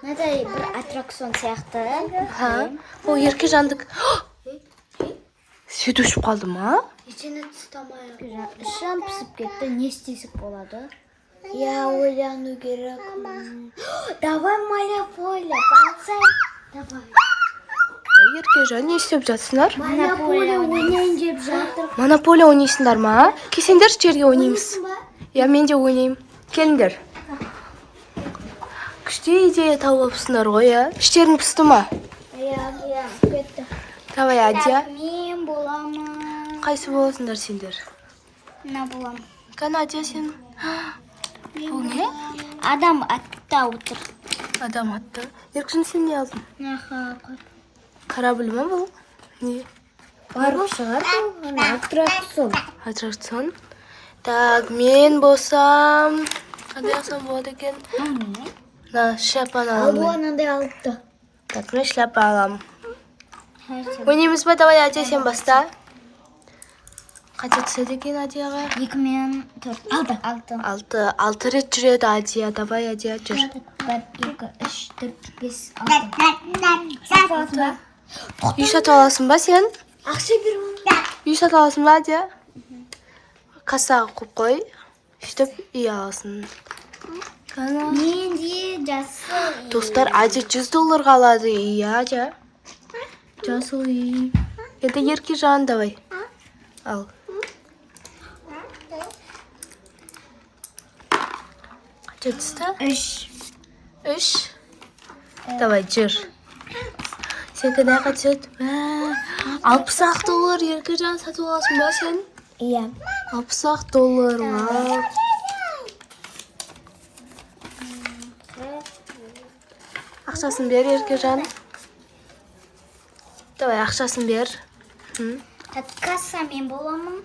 мындай бир аттракцион сыяктуу. О, Еркежандык. Свет өшүп калдымы? Ичине тустамай. Ишан писип кетти. Не истесек болот? Я ойлануу керек. Давай монополия. Давай. Еркежан, не істеп жатсыңдар? Монополия ойнайын деп жатыр. Монополия ойнайсыңдар ма? Келсеңдер жерге ойнаймыз. Я мен де ойнайм. Келіңдер. Күшті идея тауып алыпсыңдар ғой, я. Іштерің пісті ма? Я кетти. Давай, Адия. Мен боламын. Қайсы боласыңдар сендер? Мына болам. Кана, Адия, сен. Бұл не? Адам атта отыр. Адам атты. Еркежан, сен не алдың? Корабль ма бұл? Не? Барып шығар бұл. Аттракцион. Аттракцион. Так, мен болсам... Қандай алсам болады екен? На, шляпаны Ал аламын. бұл анандай алыпты. Так, мен шляпа аламын. Ойнаймыз ба? Давай, Адия, сен баста. Қанша түседі екен Адияға? 2 мен 4. 6 рет жүреді Адия. Давай, Адия, жүр. 1, 2, 3, 4, 5, 6. Үй сатып аласың ба сен? Ақша беріп. Үй сатып аласың ба, Адия? Кассаға қойып қой. Сөйтіп үй аласың. Мен де жасыл. Достар, Адия $100 алады үй, Адия. Жасыл үй. Енді Еркежан, давай. Ал. Қанша түсті? 3. Давай, жүр. Сен қанша түседі? $60 Еркежан сатып аласың ба сен? Иә. $60. Вау. Ақшасын бер, Еркежан. Давай, ақшасын бер. Касса мен боламын.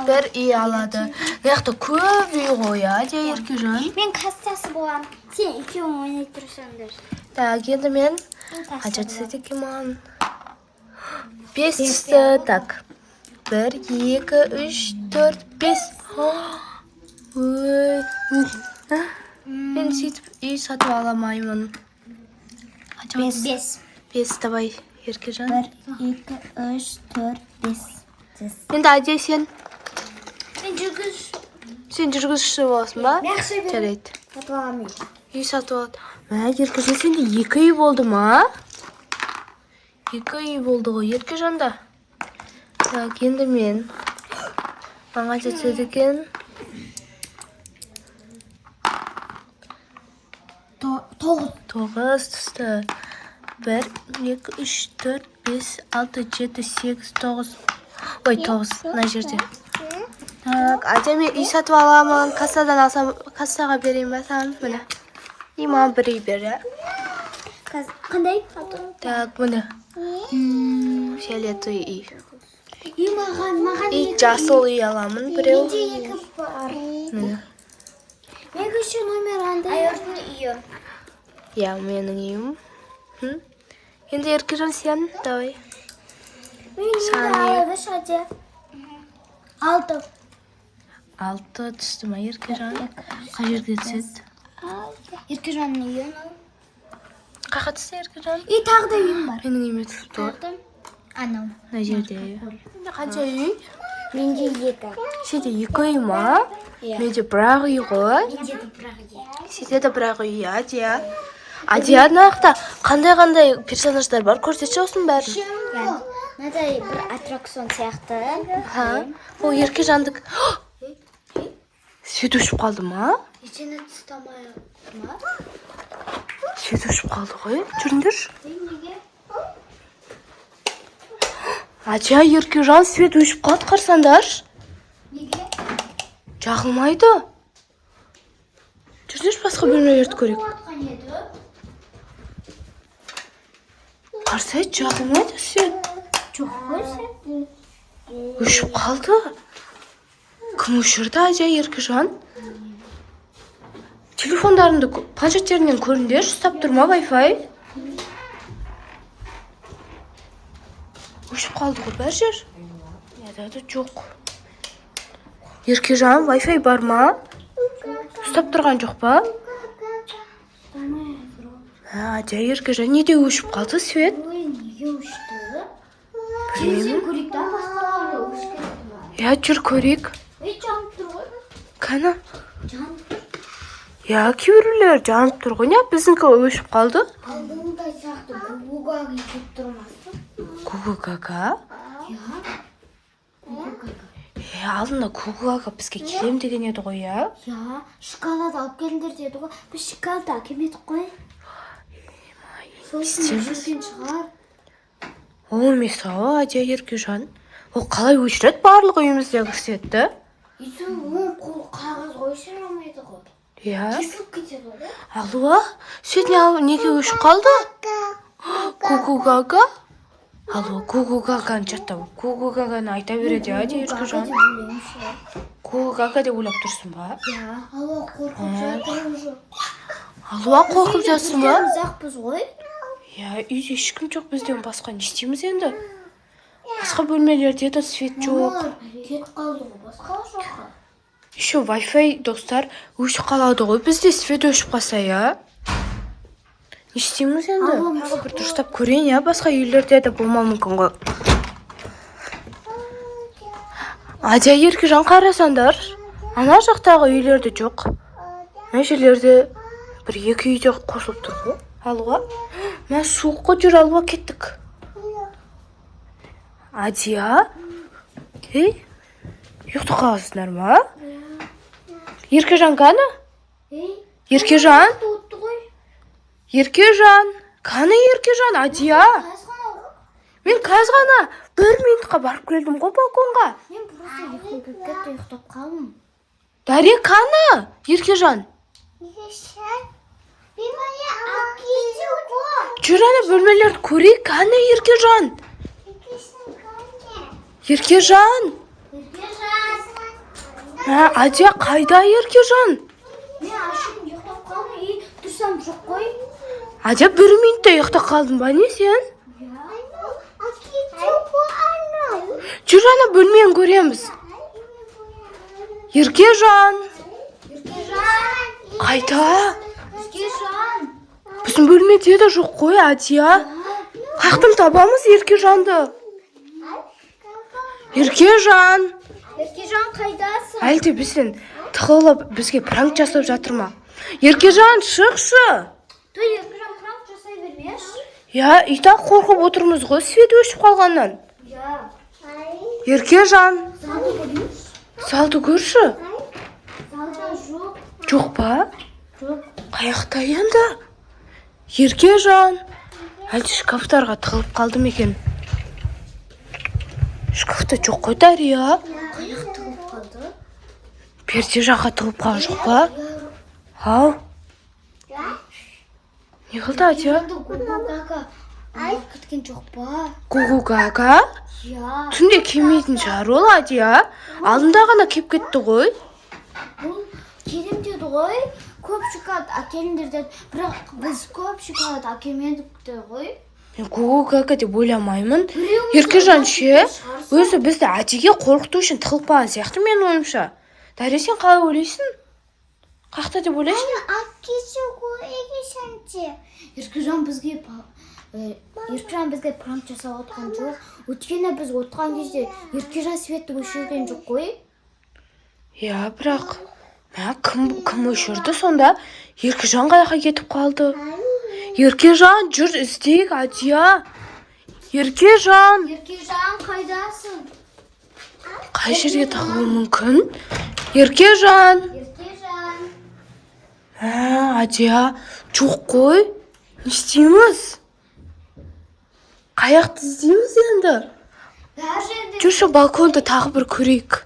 Бір үй алады. Яқты көп үй ғой, Адия, Еркежан. Мен кассасы боламын. Сен екеуің ойнай тұрсаңдар. Так, енді мен қанша түседі екен маған? 5 түсті. Так. 1, 2, 3, 4, 5. Мен сөйтіп үй сатып аламаймын. 5. 5, давай, Еркежан. 1, 2, 3, 4, 5. Енді Адия, сен? Мен жүргіз. Сен жүргізуші боласың ба? Жақсы бер. Жарайды. Сатып аламын. Үй сатып алады. Еркежан, сенде 2 үй болды ма? 2 үй болды ғой, Еркежанда. Так, енді мен. Маңа жетеді екен. 9 түсті. 1, 2, 3, 4, 5, 6, 7, 8, 9. Ой, 9 мына жерде. Так, Адия, мен үй сатып аламын. Кассадан алсам, кассаға берейін ба саған? Міне. И маған бір үй бер, я. Қандай? Так, міне. Фиолетовый үй. И маған И жасыл үй аламын біреу. менде 2 бар. Міне. Мен үшін номер андай. Айырдың үйі. Я, менің үйім. Енді Еркежан, сен, давай. Мен шаде. 6. 6 түсті ма, Еркежан? Қай жерге түседі? Еркежанның үйі. Қайға түсті, Еркежан? И тағы да үйім бар. Менің үйіме түсіп тұр. Анау. Мына жерде. Қанша үй? Менде 2. Сенде 2 үй ма? Менде бір үй ғой. Менде де бірақ үйі. Сенде де бір үй, Адия. Адия, нақта қандай персонаждар бар? Көрсетші осының бәрін. Мындай бір аттракцион сыяктуу. О, Еркежандык. Свет өшіп қалды ма? Ичине тустамай ма? Свет өшіп қалды ғой. Жүріңдерші. Неге? Адия, Еркежан, свет өшіп қалды, қарсаңдаршы. Неге? Жағылмайды. Жүріңдерші, басқа бөлмелерді көрейік. Қарсы, жағылмайды свет. Жоқ қой сен. Өшіп қалды. Кім өшірді, Адия, Еркежан? Телефондарыңды планшеттерінен көріңдерші, ұстап тұрма Wi-Fi. Өшіп қалды ғой бәр жер. Еді жоқ. Еркежан, Wi-Fi бар ма? Ұстап тұрған жоқ па? Ача Еркежан неде өшіп қалды, Свет? Ой, неге өшті? Телевизор көрейік та, басқалары өшкен ма? Я жүр көрейік. Жанып тұр ғой. Қана? Жанып тұр. Я кейбіреулер жанып тұр ғой, не? Біздіңкі өшіп қалды. Алдыңда сияқты гугугаға кетіп тұрмасты. Гугугаға? Я. Гугугаға. Алдында Гугугаға бізге келем деген еді ғой, я? Я, шоколад алып келіңдер деді ғой. Біз шоколад әкелмедік қой. Сол үшін жүрген шығар. Ол емес-ау, Ача Еркежан. Ол қалай өшіреді барлық үйіміздегі Светті? Үйсін оң қол қағаз өшіре алмайды ғой. Я? Кесіліп кетеді ғой. Алуа, Свет неге өшіп қалды? Гугугаға? Алуа, Гугугағаны жаттап, Гугугағаны айта береді, Ача Еркежан. Гугугаға деп ойлап тұрсың ба? Я, алуа қорқып жатыр уже. Алуа қорқып жатсың ба? Ұзақпыз ғой. Я, үйде ешкім жоқ, бізден басқа не істейміз енді? Басқа бөлмелерде де свет жоқ. Кетіп қалды ғой, басқа жаққа. Еще Wi-Fi, достар, өшіп қалады ғой. Бізде свет өшіп қалса, я? Не істейміз енді? Бір дұрыстап көрейін, я? Басқа үйлерде де болмауы мүмкін ғой. Ача Еркежан, қарасаңдар. Ана жақтағы үйлерде жоқ. Мына жерлерде бір екі үйде қосылып тұр ғой. Алуа, мен суық қой жүр, Алуа, кеттік. Адия? Ұйықтап қаласыңдар ма? Еркежан қаны? Еркежан? Еркежан? Қаны Еркежан? Адия? Мен қазғана 1 минутқа барып келдім ғой балконға. Мен просто ұйықтап қалдым. Дария, қаны? Еркежан? Жүр, ана бөлмелерді көрейік, қаны Еркежан? Еркежан? Адия, қайда Еркежан? Мен ашып ұйықтап қалдым, тұрсам жоқ қой. Адия, 1 минутта ұйықтап қалдың ба, не сен? Жүр, ана бөлмені көреміз. Еркежан? Қайда? Еркежан. Біздің бөлмеде де жоқ қой, Адия. Қақтым табамыз Еркежанды. Еркежан. Еркежан қайдасың? Әлде бізден тығылып бізге пранк жасап жатыр ма? Еркежан, шықшы. Той Еркежан пранк жасай бермеш. Я, итак қорқып отырмыз ғой, свет өшіп қалғаннан. Я. Еркежан. Залды көрмеш. Залды көрші. Залда жоқ. Жоқ па? Жоқ. Қаяқта енді? Еркежан. Әлде шкафтарға тығылып қалды ма екен? Шкафта жоқ қой, Дария. Қаяқ тығылып қалды. Перде жаққа тығылып қалған жоқ па? Ау. Не қылды, Адия? Гугугаға алып кеткен жоқ па? Гугугаға? Я. Түнде келмейтін шығар ол, Адия. Алдында ғана кеп кетті ғой. Бұл келем деді ғой. Көп шоколад әкеліңдер деді. Бірақ біз көп шоколад әкелмедік ғой. Мен Гугугаға деп ойламаймын. Еркежан ше, өзі бізді Адиге қорқыту үшін тығылып қалған сияқты менің ойымша. Дария, сен қалай ойлайсың? Қақта деп ойлайсың? Еркежан бізге пранк жасап отқан жоқ. Өткені біз отқан кезде Еркежан светті өшірген жоқ қой. Я, бірақ кім өшірді сонда? Еркежан қаяққа кетіп қалды? Еркежан, жүр іздейік, Адия. Еркежан. Еркежан қайдасың? Қай жерге тығылуы мүмкін? Еркежан. Еркежан. Адия, жоқ қой. Не істейміз? Қаяқты іздейміз енді? Жүрші, балконды тағы бір көрейік.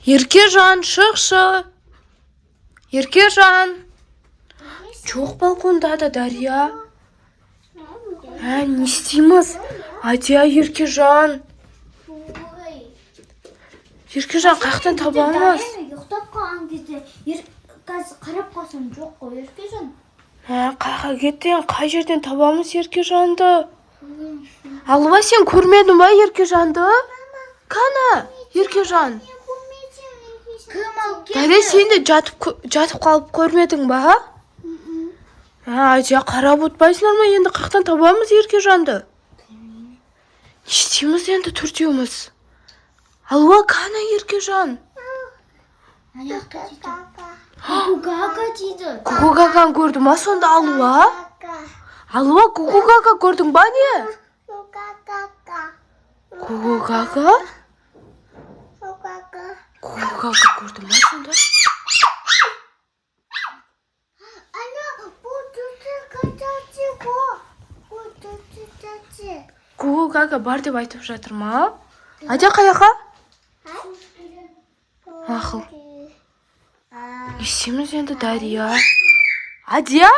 Еркежан, шықшы. Еркежан. Жоқ балконда да, Дария. Не істейміз? Адия, Еркежан. Еркежан, қаяқтан табамыз? Ұйықтап қалған кезде қарап қалсам жоқ қой, Еркежан. Қайға кеттің? Қай жерден табамыз Еркежанды? Алуа, сен көрмедің ба Еркежанды? Қана, Еркежан. Кім алып келді? Дария, сен де жатып қалып көрмедің ба? Әже қарап отпайсыңдар ма? Енді қақтан табамыз Еркежанды? Не істейміз енді төртеуміз? Алуа, қана Еркежан? Аяқта дейді. Гугу-гага дейді. Гугу-гаганы көрді ма сонда Алуа? Алуа, гугу-гага көрдің ба не? Гугу-гага? Гугу-гага көрді ма сонда? Гугу-гага бар деп айтып жатыр ма? Адя қаяққа? Ақыл. Не істейміз енді Дария? Адя?